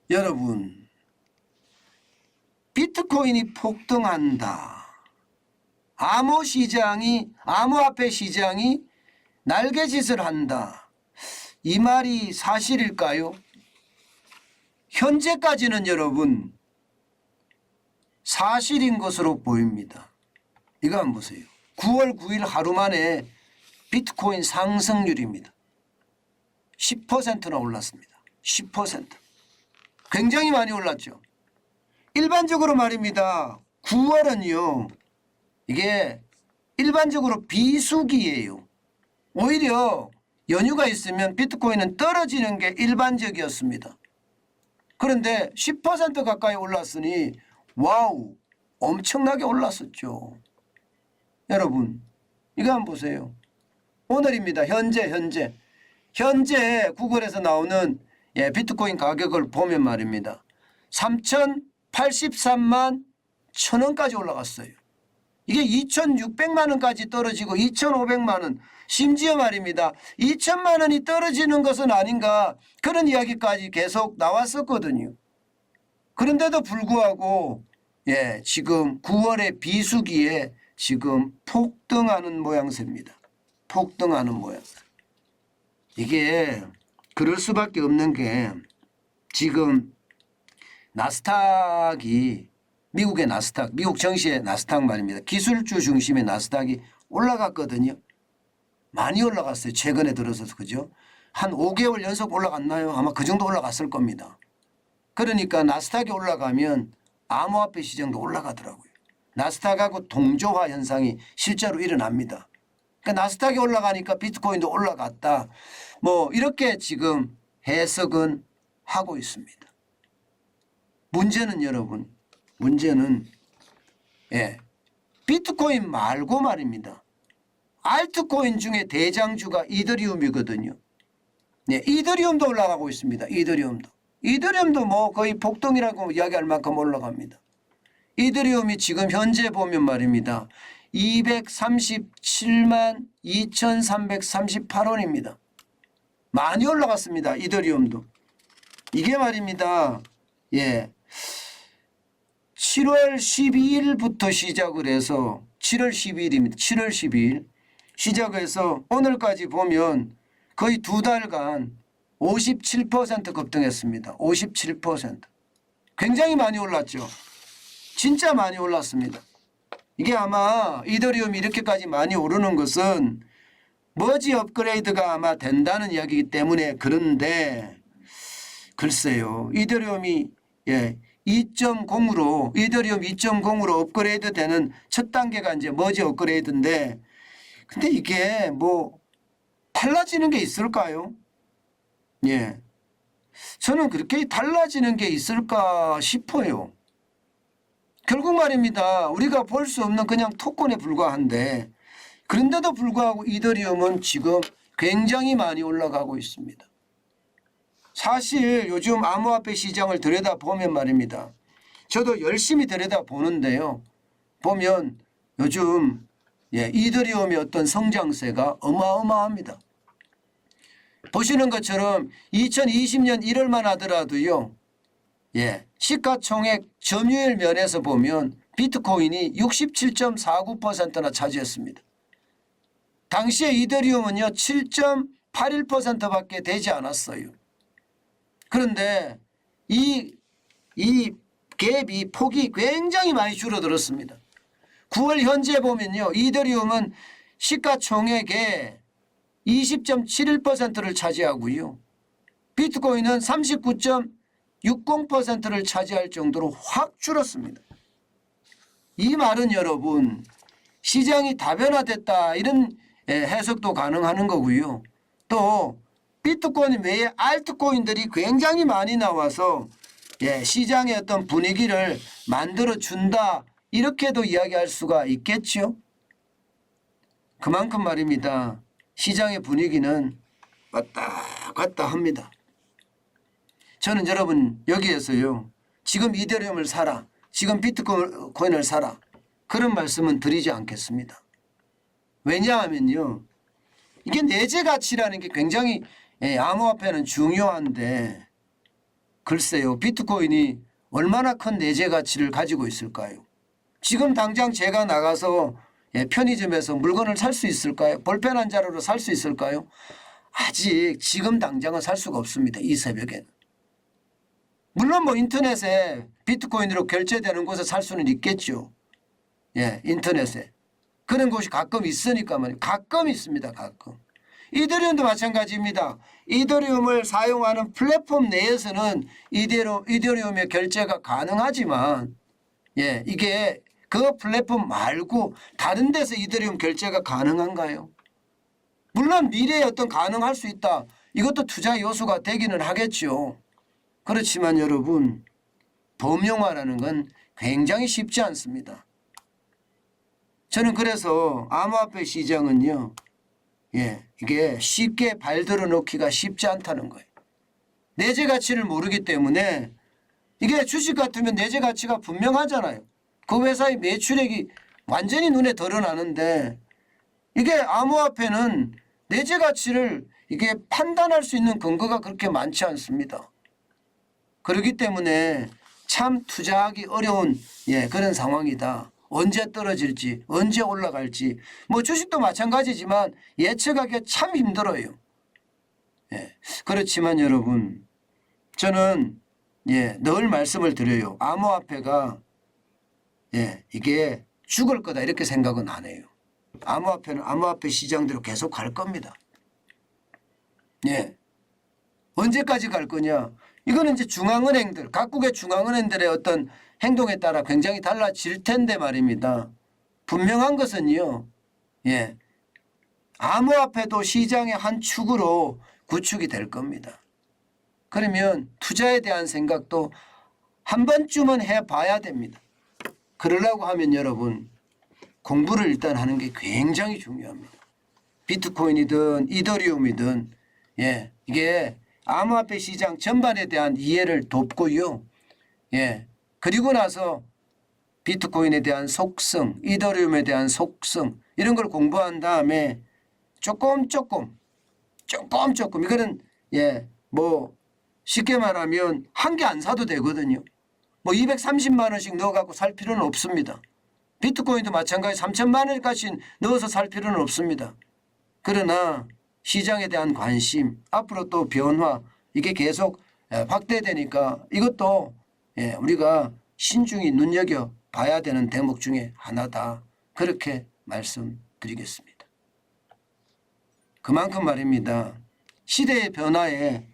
여러분, 비트코인이 폭등한다. 암호화폐 시장이 날개짓을 한다. 이 말이 사실일까요? 현재까지는 여러분 사실인 것으로 보입니다. 이거 한번 보세요. 9월 9일 하루 만에 비트코인 상승률입니다. 10%나 올랐습니다. 10%. 굉장히 많이 올랐죠. 일반적으로 말입니다. 9월은요. 이게 일반적으로 비수기예요. 오히려 연휴가 있으면 비트코인은 떨어지는 게 일반적이었습니다. 그런데 10% 가까이 올랐으니 와우, 엄청나게 올랐었죠. 여러분, 이거 한번 보세요. 오늘입니다. 현재 구글에서 나오는 비트코인 가격을 보면 말입니다. 3,083만 1,000원까지 올라갔어요. 이게 2,600만 원까지 떨어지고 2,500만 원, 심지어 말입니다. 2,000만 원이 떨어지는 것은 아닌가, 그런 이야기까지 계속 나왔었거든요. 그런데도 불구하고 지금 9월의 비수기에 지금 폭등하는 모양새입니다. 폭등하는 모양새. 이게 그럴 수밖에 없는 게 지금 나스닥이 미국의 나스닥, 미국 증시의 나스닥 말입니다. 기술주 중심의 나스닥이 올라갔거든요. 많이 올라갔어요. 최근에 들어서. 그죠? 한 5개월 연속 올라갔나요? 아마 그 정도 올라갔을 겁니다. 그러니까 나스닥이 올라가면 암호화폐 시장도 올라가더라고요. 나스닥하고 동조화 현상이 실제로 일어납니다. 그러니까 나스닥이 올라가니까 비트코인도 올라갔다. 뭐 이렇게 지금 해석은 하고 있습니다. 문제는 여러분, 비트코인 말고 말입니다. 알트코인 중에 대장주가 이더리움이거든요. 이더리움도 올라가고 있습니다. 이더리움도 뭐 거의 폭등이라고 이야기할 만큼 올라갑니다. 이더리움이 지금 현재 보면 말입니다. 237만 2,338원입니다. 많이 올라갔습니다. 이더리움도. 이게 말입니다. 7월 12일부터 시작을 해서 7월 12일입니다. 7월 12일 시작해서 오늘까지 보면 거의 2달간 57% 급등했습니다. 57%. 굉장히 많이 올랐죠. 진짜 많이 올랐습니다. 이게 아마 이더리움이 이렇게까지 많이 오르는 것은 머지 업그레이드가 아마 된다는 이야기이기 때문에 그런데 글쎄요. 이더리움이 2.0으로 업그레이드 되는 첫 단계가 이제 머지 업그레이드인데 근데 이게 뭐 달라지는 게 있을까요? 저는 그렇게 달라지는 게 있을까 싶어요. 결국 말입니다. 우리가 볼 수 없는 그냥 토큰에 불과한데 그런데도 불구하고 이더리움은 지금 굉장히 많이 올라가고 있습니다. 사실 요즘 암호화폐 시장을 들여다보면 말입니다. 저도 열심히 들여다보는데요. 보면 요즘 이더리움의 어떤 성장세가 어마어마합니다. 보시는 것처럼 2020년 1월만 하더라도요. 시가총액 점유율 면에서 보면 비트코인이 67.49%나 차지했습니다. 당시에 이더리움은요 7.81%밖에 되지 않았어요. 그런데 이 갭이 폭이 굉장히 많이 줄어들었습니다. 9월 현재 보면요 이더리움은 시가총액의 20.71%를 차지하고요. 비트코인은 39.60%를 차지할 정도로 확 줄었습니다. 이 말은 여러분 시장이 다변화됐다 이런 해석도 가능한 거고요. 또 비트코인 외에 알트코인들이 굉장히 많이 나와서 시장의 어떤 분위기를 만들어준다 이렇게도 이야기할 수가 있겠죠. 그만큼 말입니다. 시장의 분위기는 왔다 갔다 합니다. 저는 여러분 여기에서요. 지금 이더리움을 사라. 지금 비트코인을 사라. 그런 말씀은 드리지 않겠습니다. 왜냐하면요. 이게 내재 가치라는 게 굉장히 암호화폐는 중요한데 글쎄요. 비트코인이 얼마나 큰 내재 가치를 가지고 있을까요? 지금 당장 제가 나가서 편의점에서 물건을 살 수 있을까요? 볼펜 한 자루로 살 수 있을까요? 아직 지금 당장은 살 수가 없습니다. 이 새벽에는. 물론 뭐 인터넷에 비트코인으로 결제되는 곳에 살 수는 있겠죠. 예, 인터넷에. 그런 곳이 가끔 있으니까 말이에요. 가끔 있습니다. 가끔. 이더리움도 마찬가지입니다. 이더리움을 사용하는 플랫폼 내에서는 이더리움의 결제가 가능하지만 예, 이게 그 플랫폼 말고 다른 데서 이더리움 결제가 가능한가요? 물론 미래에 어떤 가능할 수 있다. 이것도 투자 요소가 되기는 하겠죠. 그렇지만 여러분 범용화라는 건 굉장히 쉽지 않습니다. 저는 그래서 암호화폐 시장은요. 예, 이게 쉽게 발들어 놓기가 쉽지 않다는 거예요. 내재 가치를 모르기 때문에 이게 주식 같으면 내재 가치가 분명하잖아요. 그 회사의 매출액이 완전히 눈에 드러나는데 이게 암호화폐는 내재 가치를 이게 판단할 수 있는 근거가 그렇게 많지 않습니다. 그렇기 때문에 참 투자하기 어려운 그런 상황이다. 언제 떨어질지 언제 올라갈지 뭐 주식도 마찬가지지만 예측하기가 참 힘들어요. 그렇지만 여러분 저는 늘 말씀을 드려요. 암호화폐가 이게 죽을 거다 이렇게 생각은 안 해요. 암호화폐는 암호화폐 시장대로 계속 갈 겁니다. 언제까지 갈 거냐? 이거는 이제 중앙은행들, 각국의 중앙은행들의 어떤 행동에 따라 굉장히 달라질 텐데 말입니다. 분명한 것은요. 암호화폐도 시장의 한 축으로 구축이 될 겁니다. 그러면 투자에 대한 생각도 한 번쯤은 해봐야 됩니다. 그러려고 하면 여러분 공부를 일단 하는 게 굉장히 중요합니다. 비트코인이든 이더리움이든 이게 암호화폐 시장 전반에 대한 이해를 돕고요. 그리고 나서 비트코인에 대한 속성, 이더리움에 대한 속성 이런 걸 공부한 다음에 조금 이거는 뭐 쉽게 말하면 한 개 안 사도 되거든요. 뭐 230만 원씩 넣어갖고 살 필요는 없습니다. 비트코인도 마찬가지 3천만 원까지 넣어서 살 필요는 없습니다. 그러나 시장에 대한 관심, 앞으로 또 변화 이게 계속 확대되니까 이것도 우리가 신중히 눈여겨봐야 되는 대목 중에 하나다. 그렇게 말씀드리겠습니다. 그만큼 말입니다. 시대의 변화에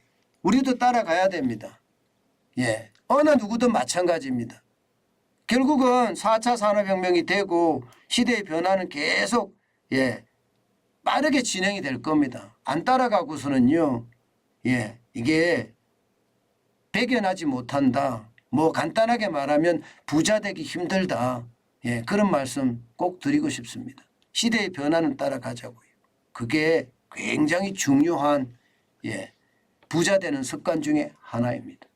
우리도 따라가야 됩니다. 어느 누구든 마찬가지입니다. 결국은 4차 산업혁명이 되고 시대의 변화는 계속 빠르게 진행이 될 겁니다. 안 따라가고서는요. 이게 배견하지 못한다. 뭐 간단하게 말하면 부자 되기 힘들다. 그런 말씀 꼭 드리고 싶습니다. 시대의 변화는 따라가자고요. 그게 굉장히 중요한 부자 되는 습관 중에 하나입니다.